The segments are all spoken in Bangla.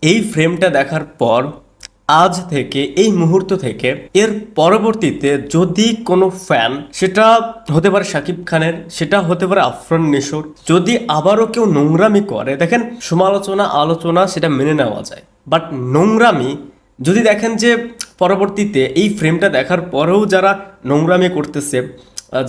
এই ফ্রেমটা দেখার পর আজ থেকে এই মুহূর্ত থেকে এর পরবর্তীতে যদি কোনো ফ্যান, সেটা হতে পারে শাকিব খানের, সেটা হতে পারে আফরান নিশোর, যদি আবারও কেউ নোংরামি করে, দেখেন সমালোচনা আলোচনা সেটা মেনে নেওয়া যায়, বাট নোংরামি যদি দেখেন যে পরবর্তীতে এই ফ্রেমটা দেখার পরেও যারা নোংরামি করতেছে,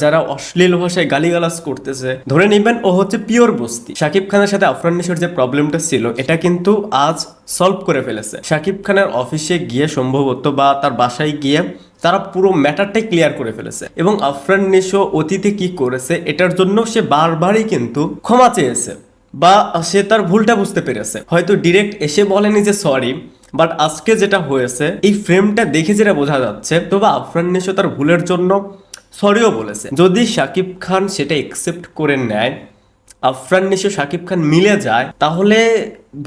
যারা অশ্লীল ভাষায় গালিগালাজ করতেছে, ধরে নেবেন ও হচ্ছে পিওর বস্তি। শাকিব খানের সাথে আফরান নিশোর যে প্রবলেমটা ছিল এটা কিন্তু আজ সলভ করে ফেলেছে। শাকিব খানের অফিসে গিয়ে সম্ভবত বা তার বাসায় গিয়ে তারা পুরো ম্যাটারটাই ক্লিয়ার করে ফেলেছে, এবং আফরান নিশো অতীতে কি করেছে এটার জন্য সে বারবারই কিন্তু ক্ষমা চেয়েছে, বা সে তার ভুলটা বুঝতে পেরেছে। হয়তো ডিরেক্ট এসে বলেনি যে সরি, বাট আজকে যেটা হয়েছে এই ফ্রেমটা দেখে যেটা বোঝা যাচ্ছে, তবে আফরান নিশো তার ভুলের জন্য সরিও বলেছে। যদি শাকিব খান সেটা একসেপ্ট করে নেয়, আফরান নিশো শাকিব খান মিলে যায়, তাহলে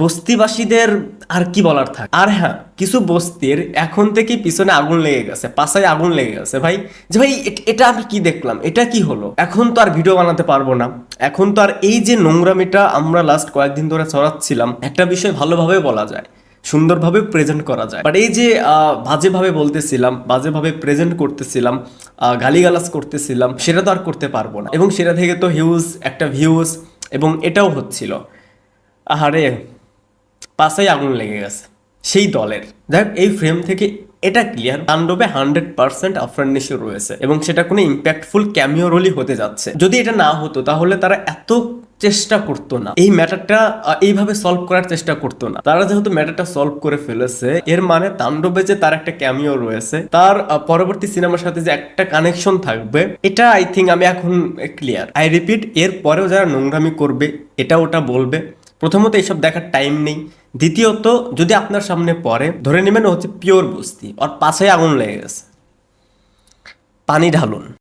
বস্তিবাসীদের আর কি বলার থাকে। আর হ্যাঁ, কিছু বস্তির এখন থেকেই পিছনে আগুন লেগে গেছে, পাশায় আগুন লেগে গেছে ভাই, যে ভাই এটা আমি কি দেখলাম, এটা কি হলো, এখন তো আর ভিডিও বানাতে পারবো না, এখন তো আর এই যে নোংরামিটা আমরা লাস্ট কয়েকদিন ধরে ছড়াচ্ছিলাম, একটা বিষয় ভালোভাবে বলা যায়, সুন্দরভাবে প্রেজেন্ট করা যায়, বাট এই যে বাজেভাবে বলতেছিলাম, বাজেভাবে প্রেজেন্ট করতেছিলাম, গালিগালাজ করতেছিলাম, সেটা তো আর করতে পারবো না, এবং সেটা থেকে তো হিউজ একটা ভিউজ এবং এটাও হচ্ছিল। আহারে, পাশায় আগুন লেগে গেছে সেই দলের। দেখ, এই ফ্রেম থেকে এটা ক্লিয়ার, তাণ্ডবে 100% আফরান নিশো রয়েছে, এবং সেটা কোনো ইম্প্যাক্টফুল ক্যামিও রোলই হতে যাচ্ছে। যদি এটা না হতো তাহলে তারা এত চেষ্টা করতো না, এই ম্যাটারটা এইভাবে সলভ করার চেষ্টা করতো না। তারা যেহেতু ম্যাটারটা সলভ করে ফেলেছে, এর মানে তাণ্ডবে যে তার একটা ক্যামিও রয়েছে, তার পরবর্তী সিনেমার সাথে যে একটা কানেকশন থাকবে, এটা আই থিঙ্ক আমি এখন ক্লিয়ার। আই রিপিট, এর পরেও যারা নোংরামি করবে, এটা ওটা বলবে, প্রথমত এইসব দেখার টাইম নেই, দ্বিতীয়ত যদি আপনার সামনে পড়ে, ধরে নেবেন ও হচ্ছে পিওর বস্তি, আর পাশে আগুন লেগে গেছে, পানি ঢালুন।